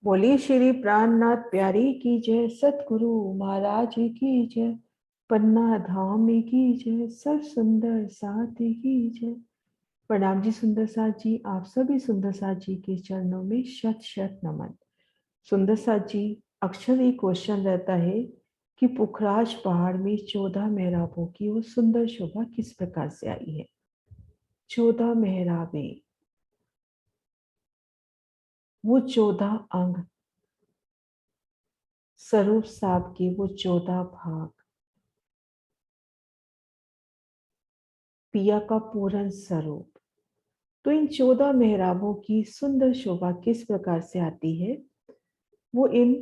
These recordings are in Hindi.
बोलिए श्री प्राणनाथ प्यारी की जय, सतगुरु महाराज की जय, पन्ना धाम की जय, सब सुंदर साथ की जय। प्रणाम जी सुंदर साथ जी, आप सभी सुंदर साथ जी के चरणों में शत शत नमन। सुंदर साथ जी, अक्सर एक क्वेश्चन रहता है कि पुखराज पहाड़ में 14 मेहराबों की वो सुंदर शोभा किस प्रकार से आई है। 14 मेहराबें, वो 14 अंग, स्वरूप साहब के वो 14 भाग, पिया का पूर्ण स्वरूप। तो इन 14 मेहराबों की सुंदर शोभा किस प्रकार से आती है, वो इन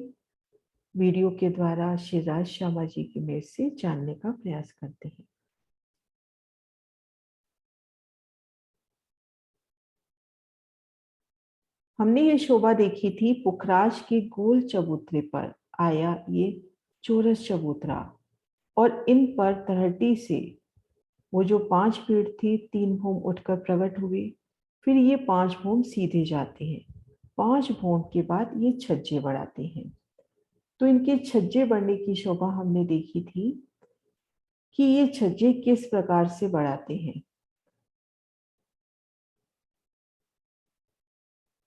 वीडियो के द्वारा श्री राज श्यामा जी की मेर से जानने का प्रयास करते हैं। हमने ये शोभा देखी थी पुखराज के गोल चबूतरे पर आया ये चौरस चबूतरा, और इन पर तरहटी से वो जो 5 पेड़ थे, 3 भूम उठकर प्रकट हुए, फिर ये 5 भूम सीधे जाते हैं, 5 भूम के बाद ये छज्जे बढ़ाते हैं। तो इनके छज्जे बढ़ने की शोभा हमने देखी थी कि ये छज्जे किस प्रकार से बढ़ाते हैं।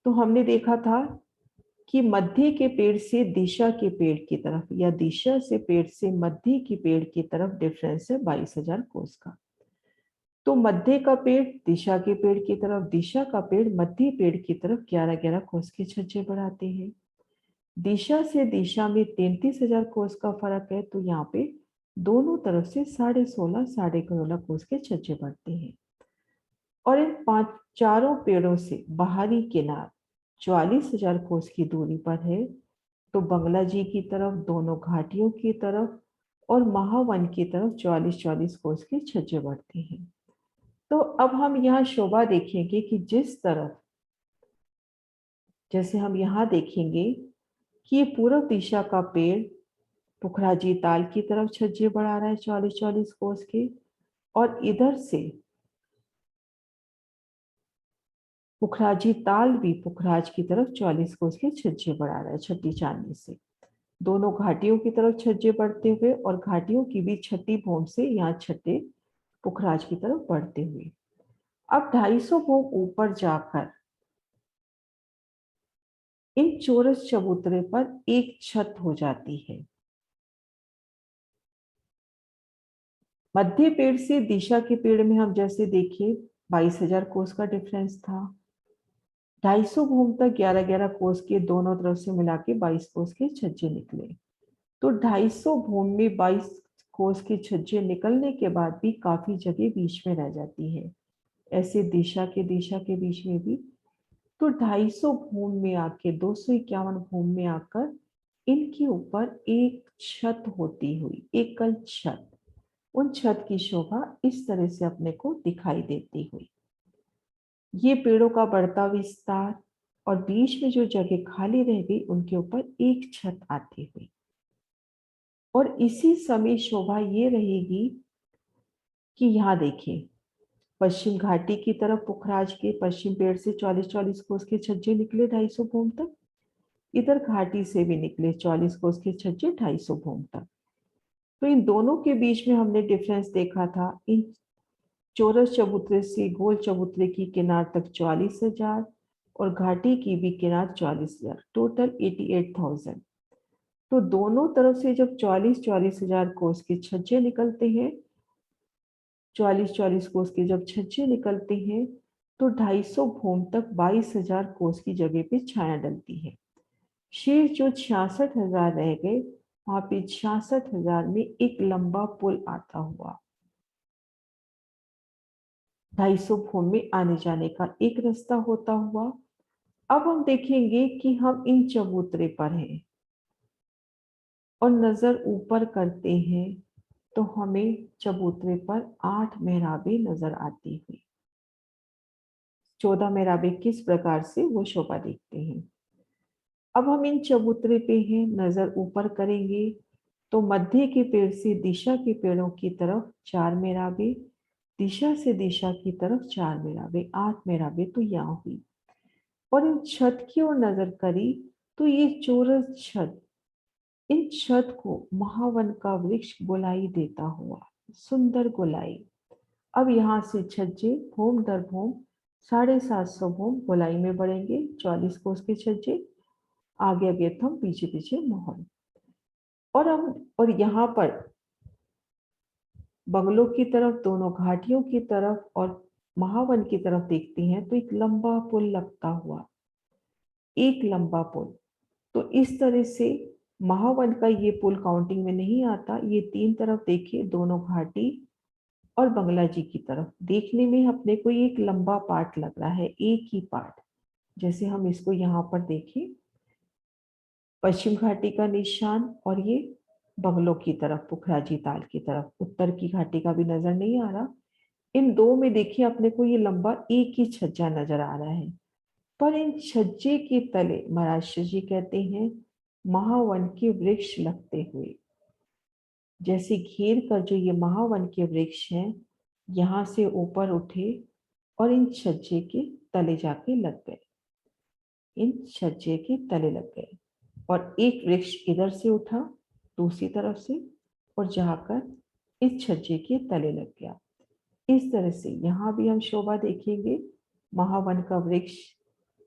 तो हमने देखा था कि मध्य के पेड़ से दिशा के पेड़ की तरफ या दिशा से पेड़ से मध्य के पेड़ की तरफ डिफरेंस है 22,000 कोस का। तो मध्य का पेड़ दिशा के पेड़ की तरफ, दिशा का पेड़ मध्य पेड़ की तरफ 11-11 कोस के छज्जे बढ़ाते हैं। दिशा से दिशा में 33,000 कोस का फर्क है, तो यहाँ पे दोनों तरफ से 16.5 16.5 कोस के छज्जे बढ़ते हैं। और इन चारों पेड़ों से बाहरी किनार 44,000 कोस की दूरी पर है। तो बंगला जी की तरफ, दोनों घाटियों की तरफ और महावन की तरफ 44-44 कोस के छज्जे बढ़ते हैं। तो अब हम यहाँ शोभा देखेंगे कि जिस तरफ, जैसे हम यहाँ देखेंगे कि ये पूर्व दिशा का पेड़ पुखराजी ताल की तरफ छज्जे बढ़ा रहा है 44-44 कोस के, और इधर से पुखराजी ताल भी पुखराज की तरफ 44 कोस के छज्जे बढ़ा रहा है छठी चांदनी से, दोनों घाटियों की तरफ छज्जे बढ़ते हुए, और घाटियों की भी छठी भूम से यहाँ छठे पुखराज की तरफ बढ़ते हुए। अब 250 भूम ऊपर जाकर इन चौरस चबूतरे पर एक छत हो जाती है। मध्य पेड़ से दिशा के पेड़ में हम जैसे देखिए 22,000 कोस का डिफरेंस था। 250 भूम तक 11-11 कोस के दोनों तरफ से मिला के 22 कोस के छज्जे निकले। तो 250 भूम में 22 कोस के छज्जे निकलने के बाद भी काफी जगह बीच में रह जाती है, ऐसे दिशा के बीच में भी। तो 250 भूम में आके 251 भूम में आकर इनके ऊपर एक छत होती हुई, एकल छत, उन छत की शोभा इस तरह से अपने को दिखाई देती हुई। ये पेड़ों का बढ़ता विस्तार और बीच में जो जगह खाली रह गई उनके ऊपर एक छत आती हुई। और इसी समय शोभा ये रहेगी कि यहाँ देखिए पश्चिम घाटी की तरफ पुखराज के पश्चिम पेड़ से 44-44 कोस के छज्जे निकले 250 भूम तक, इधर घाटी से भी निकले 40 कोस के छज्जे 250 भूम तक। तो इन दोनों के बीच में हमने डिफरेंस देखा था, इन चौरस चबूतरे से गोल चबूतरे की किनार तक 44,000 और घाटी की भी किनार 44,000, टोटल 88,000। तो दोनों तरफ से जब 44,000 कोस के छज्जे निकलते हैं, 44,000 कोस के जब छज्जे निकलते हैं, तो 250 भूम तक 22,000 कोस की जगह पे छाया डलती है। शेष जो 66,000 रह गए, वहां पे 66,000 में एक लंबा पुल आता हुआ, 250 भूम में आने जाने का एक रास्ता होता हुआ। अब हम देखेंगे कि हम इन चबूतरे पर हैं और नजर ऊपर करते हैं, तो हमें चबूतरे पर 8 मेहराबें नजर आती हुई। 14 मेहराबें किस प्रकार से वो शोभा देखते हैं। अब हम इन चबूतरे पे हैं, नजर ऊपर करेंगे तो मध्य के पेड़ से दिशा के पेड़ों की तरफ 4 मेहराबें, दिशा से दिशा की तरफ 4 मेहराबें, 8 मेहराबें तो यहाँ हुई। और इन छत की ओर नजर करी तो ये चौरस छत, इन छत को महावन का वृक्ष गोलाई देता हुआ, सुंदर गोलाई। अब यहाँ से छज्जे भूम दर भूम 750 भूम गोलाई में बढ़ेंगे। 44 कोस के छज्जे, आगे आगे थम, पीछे पीछे मोहर। और यहाँ पर बंगलों की तरफ, दोनों घाटियों की तरफ और महावन की तरफ देखती हैं तो एक लंबा पुल लगता हुआ, एक लंबा पुल। तो इस तरह से महावन का ये पुल काउंटिंग में नहीं आता। ये तीन तरफ देखिए, दोनों घाटी और बंगला जी की तरफ देखने में अपने को एक लंबा पार्ट लग रहा है, एक ही पार्ट। जैसे हम इसको यहाँ पर देखें, पश्चिम घाटी का निशान और ये बंगलों की तरफ, पुखराजी ताल की तरफ, उत्तर की घाटी का भी नजर नहीं आ रहा। इन दो में देखिए अपने को ये लंबा एक ही छज्जा नजर आ रहा है। पर इन छज्जे के तले महाराज जी कहते हैं महावन के वृक्ष लगते हुए, जैसे घेर कर जो ये महावन के वृक्ष हैं यहाँ से ऊपर उठे और इन छज्जे के तले जाके लग गए, इन छज्जे के तले लग गए। और एक वृक्ष इधर से उठा दूसरी तरफ से और जाकर इस छज्जे के तले लग गया। इस तरह से यहाँ भी हम शोभा देखेंगे, महावन का वृक्ष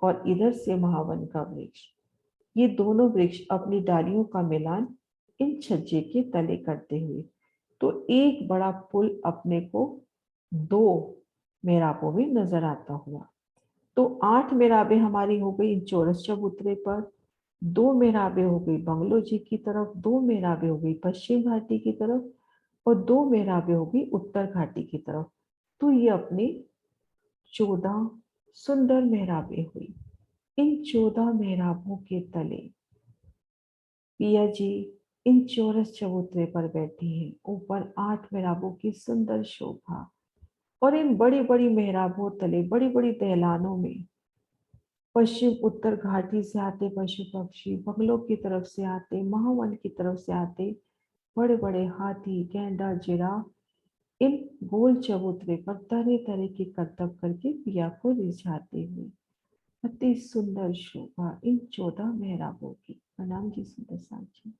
और इधर से महावन का वृक्ष, ये दोनों वृक्ष अपनी डालियों का मिलान इन छज्जे के तले करते हुए, तो एक बड़ा पुल अपने को दो मेराबों में नजर आता हुआ। तो 8 मेराबे हमारी हो गई इन चौरस चबूतरे पर, 2 मेराबे हो गई बंगलो जी की तरफ, 2 मेराबे हो गई पश्चिम घाटी की तरफ और 2 मेराबे हो गई उत्तर घाटी की तरफ। तो ये अपने 14 सुंदर मेहराबें हुई। इन 14 मेहराबों के तले पिया जी इन चौरस चबूतरे पर बैठी हैं, ऊपर 8 मेहराबों की सुंदर शोभा। और इन बड़ी बड़ी मेहराबों तले, बड़ी बड़ी दहलानों में पश्चिम उत्तर घाटी से आते पशु पक्षी, बंगलों की तरफ से आते, महावन की तरफ से आते बड़े बड़े हाथी, गैंडा, जिराफ इन गोल चबूतरे पर तरह तरह के करतब करके पिया को रिझाते हुए। अति सुंदर शोभा इन 14 मेहराबों की। प्रणाम जी सुंदर साक्षी।